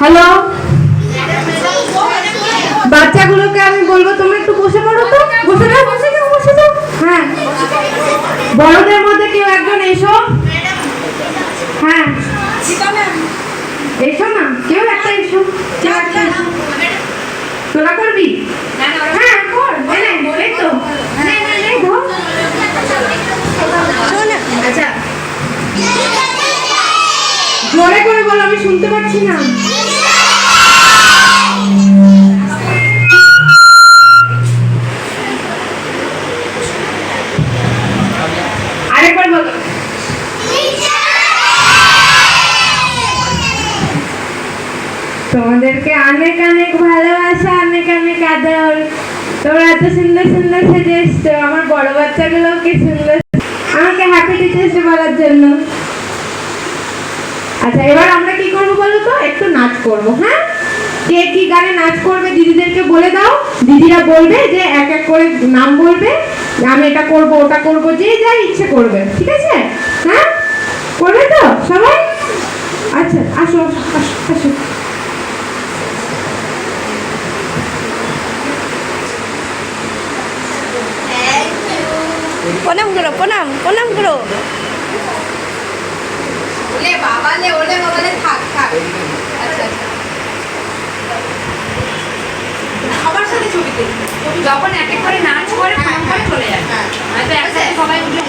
Hello, বাচ্চাগুলোকে আমি বলবো তোমরা একটু বসে পড়ো তো। বসে যাও, বসে যাও, বসে যাও। হ্যাঁ, বড়দের মধ্যে কেউ একজন এসো। হ্যাঁ, এসো না, কেউ একটা এসো, কেউ একটা এসো। তোরা করবি? হ্যাঁ কর, এই তো ধর। আচ্ছা, জোরে করে বলো, আমি শুনতে পাচ্ছি না। আরেকবার বলো। তোমাদেরকে অনেক অনেক ভালোবাসা, অনেক অনেক আদর। তোমরা এত সুন্দর সুন্দর সেজে এসছো। আমার বড় বাচ্চাগুলো কি সুন্দর আমাকে হ্যাপি টিচার্স ডে বলার জন্য। আচ্ছা, এবার আমরা কি করবো বলো তো? একটু নাচ করবো। হ্যাঁ, কে কি গানে নাচ করবে দিদিদেরকে বলে দাও। দিদিরা বলবে যে এক এক করে নাম বলবে, আমি এটা করব ওটা করব, যে যা ইচ্ছে করবে। ঠিক আছে? হ্যাঁ, করবে তো সবাই? আচ্ছা, আসো আসো আসো। প্রণাম করো, প্রণাম প্রণাম করো। ওলে বাবালে, ওলে বাবালে, থাক থাক। আচ্ছা, সবার সাথে ছবি তুলবি। যখন এক এক করে নাচ করে ফোন করে চলে যাবে। হয়তো একসাথে সবাই উঠে